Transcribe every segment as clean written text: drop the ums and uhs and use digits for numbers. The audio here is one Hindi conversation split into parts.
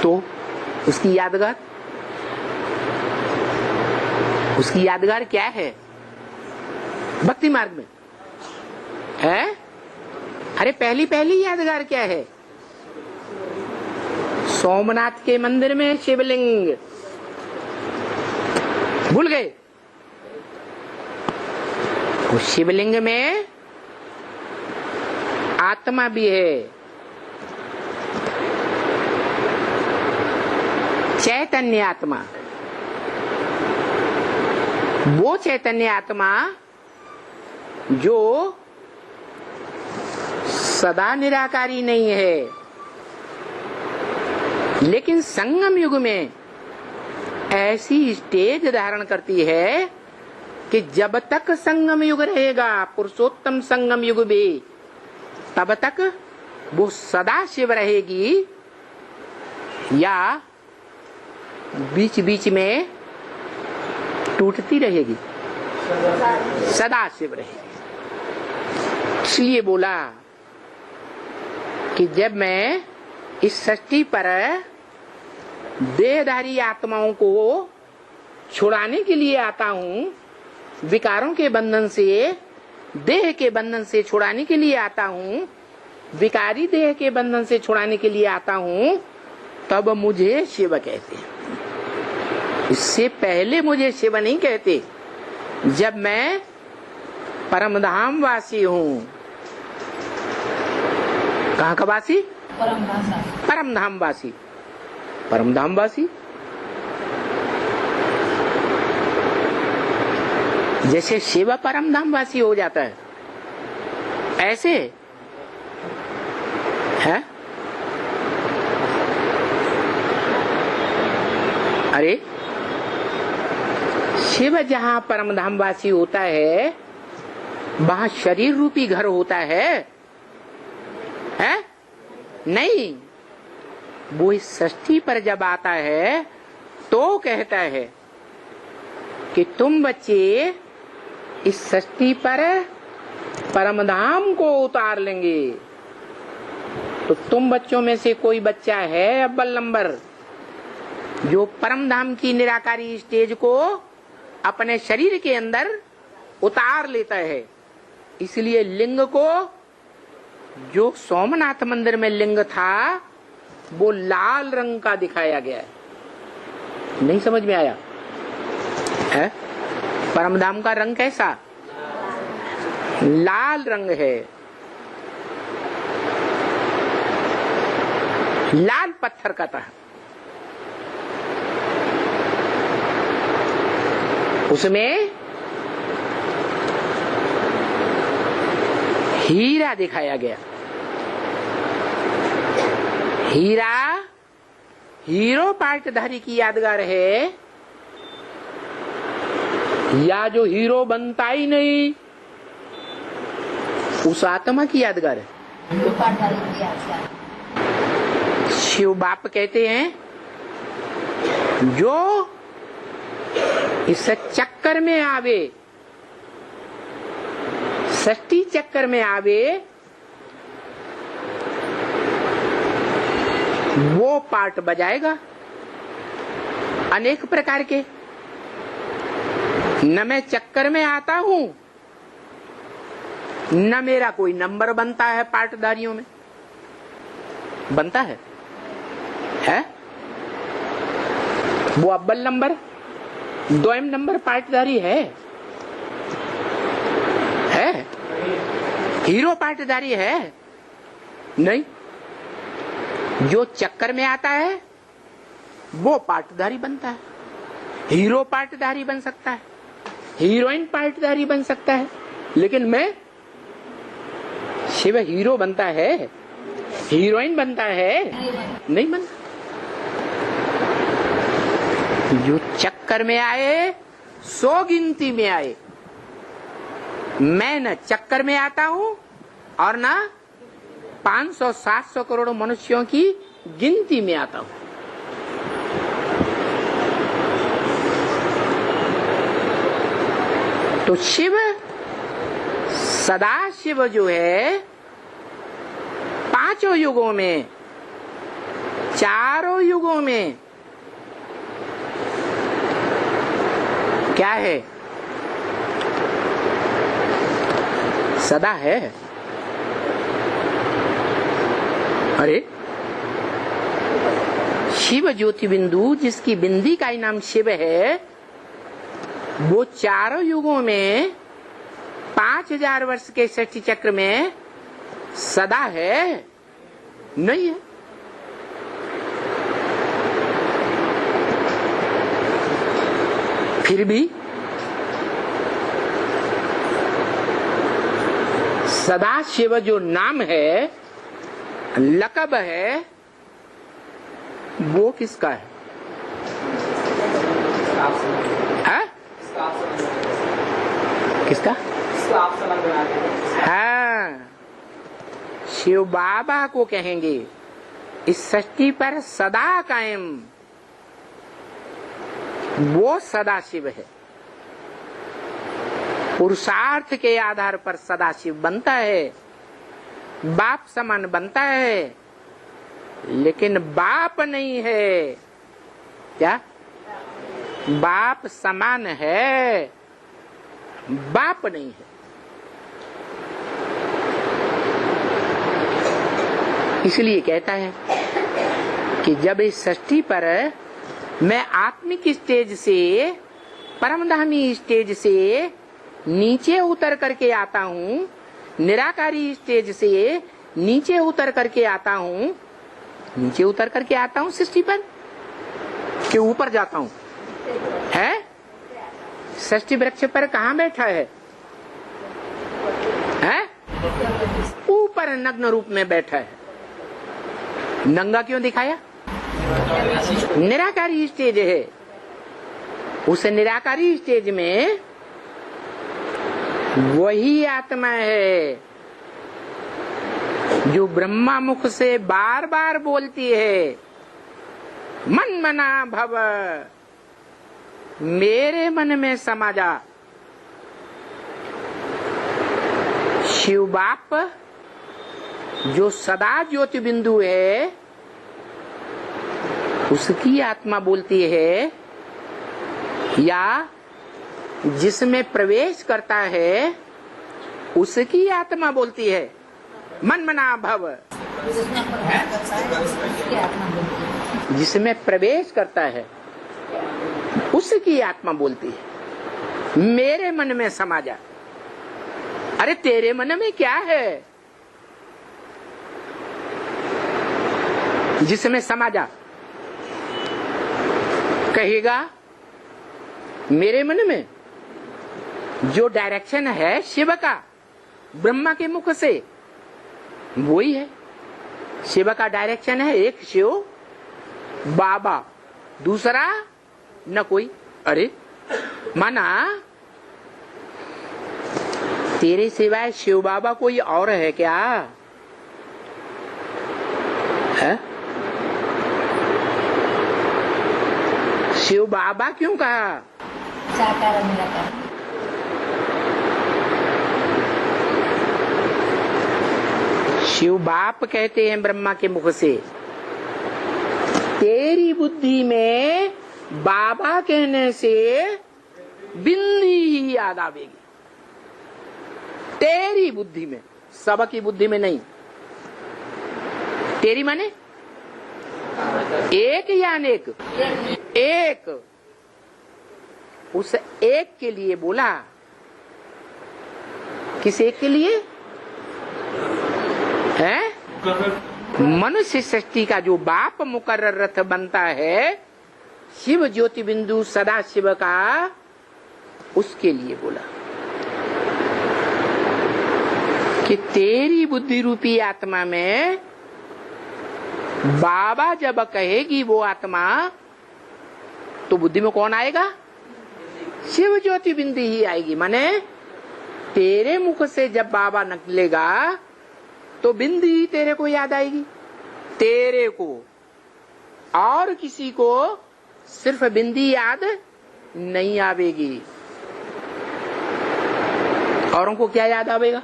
तो उसकी यादगार क्या है भक्ति मार्ग में? है? अरे पहली यादगार क्या है? सोमनाथ के मंदिर में शिवलिंग भूल गए? उस शिवलिंग में आत्मा भी है, चैतन्य आत्मा। वो चैतन्य आत्मा जो सदा निराकारी नहीं है, लेकिन संगम युग में ऐसी स्टेज धारण करती है कि जब तक संगम युग रहेगा, पुरुषोत्तम संगम युग भी, तब तक वो सदा शिव रहेगी या बीच बीच में टूटती रहेगी? सदा शिव रहेगी। इसलिए बोला कि जब मैं इस सृष्टि पर देहधारी आत्माओं को छुड़ाने के लिए आता हूँ, विकारों के बंधन से, देह के बंधन से छुड़ाने के लिए आता हूँ, विकारी देह के बंधन से छुड़ाने के लिए आता हूँ, तब मुझे शिव कहते हैं। इससे पहले मुझे शिव नहीं कहते। जब मैं परमधाम वासी हूँ। कहाँ का वासी? परमधाम वासी। परमधाम वासी जैसे शिव परमधाम वासी हो जाता है, ऐसे है? अरे शिव जहाँ परमधाम वासी होता है, वहाँ शरीर रूपी घर होता है? नहीं। वो इस सृष्टि पर जब आता है तो कहता है कि तुम बच्चे इस सृष्टि पर परमधाम को उतार लेंगे। तो तुम बच्चों में से कोई बच्चा है अव्वल नंबर जो परमधाम की निराकारी स्टेज को अपने शरीर के अंदर उतार लेता है। इसलिए लिंग को, जो सोमनाथ मंदिर में लिंग था, वो लाल रंग का दिखाया गया है। नहीं समझ में आया है? परमधाम का रंग कैसा? लाल रंग है। लाल पत्थर का था। उसमें हीरा दिखाया गया। हीरा हीरो पाटधारी की यादगार है, या जो हीरो बनता ही नहीं उस आत्मा की यादगार है? शिव बाप कहते हैं जो इस चक्कर में आवे, सृष्टि चक्कर में आवे, वो पार्ट बजाएगा अनेक प्रकार के। न मैं चक्कर में आता हूं, न मेरा कोई नंबर बनता है पार्टधारियों में। बनता है? वो अव्वल नंबर, द्वयम नंबर पार्टधारी है? हीरो पार्टधारी है? नहीं। जो चक्कर में आता है वो पार्टधारी बनता है। हीरो पार्टधारी बन सकता है, हीरोइन पार्टधारी बन सकता है, लेकिन मैं शिव हीरो बनता है, हीरोइन बनता है? नहीं बनता। जो चक्कर में आए सो गिनती में आए। मैं न चक्कर में आता हूं और न 500-700 करोड़ मनुष्यों की गिनती में आता हूं। तो शिव, सदा शिव जो है, पांचों युगों में, चारों युगों में क्या है? सदा है। अरे शिव ज्योति बिंदु, जिसकी बिंदी का ही नाम शिव है, वो चारों युगों में 5000 वर्ष के सृष्टि चक्र में सदा है? नहीं है। फिर भी सदा शिव जो नाम है, लकब है, वो किसका है? किसका? हाँ, शिव बाबा को कहेंगे। इस सृष्टि पर सदा कायम वो सदा शिव है। पुरुषार्थ के आधार पर सदा शिव बनता है, बाप समान बनता है, लेकिन बाप नहीं है। क्या? बाप समान है, बाप नहीं है। इसलिए कहता है कि जब इस सृष्टि पर मैं आत्मिक स्टेज से, परमधामी स्टेज से नीचे उतर करके आता हूँ, निराकारी स्टेज से नीचे उतर करके आता हूँ, नीचे उतर करके आता हूँ सृष्टि पर कि ऊपर जाता हूँ? है? सृष्टि वृक्ष पर कहाँ बैठा है? ऊपर नग्न रूप में बैठा है। नंगा क्यों दिखाया? निराकारी स्टेज है। उस निराकारी स्टेज में वही आत्मा है जो ब्रह्मा मुख से बार बार बोलती है, मन मना भव, मेरे मन में समा जा। शिव बाप जो सदा ज्योति बिंदु है, उसकी आत्मा बोलती है, या जिसमें प्रवेश करता है उसकी आत्मा बोलती है, मन मना भव। जिसमें प्रवेश करता है उसकी आत्मा बोलती है, मेरे मन में समा जा। अरे तेरे मन में क्या है जिसमें समा जा? कहेगा मेरे मन में जो डायरेक्शन है शिव का, ब्रह्मा के मुख से, वही है। शिव का डायरेक्शन है, एक शिव बाबा, दूसरा न कोई। अरे माना तेरे सिवाय शिव बाबा कोई और है क्या? है? शिव बाबा क्यों कहा? शिव बाप कहते हैं ब्रह्मा के मुख से, तेरी बुद्धि में बाबा कहने से बिंदी ही याद आवेगी। तेरी बुद्धि में, सबकी बुद्धि में नहीं। तेरी माने एक या अनेक? एक। उस एक के लिए बोला। किस एक के लिए है? मनुष्य सृष्टि का जो बाप मुकर्रर रथ बनता है, शिव ज्योति बिंदु सदा शिव का, उसके लिए बोला कि तेरी बुद्धि रूपी आत्मा में बाबा जब कहेगी वो आत्मा, तो बुद्धि में कौन आएगा? शिव ज्योति बिंदु ही आएगी। माने तेरे मुख से जब बाबा निकलेगा तो बिंदी ही तेरे को याद आएगी। तेरे को, और किसी को सिर्फ बिंदी याद नहीं आवेगी। औरों को क्या याद आवेगा?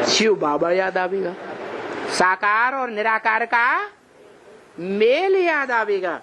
शिव बाबा याद आवेगा। साकार और निराकार का मेल याद आवेगा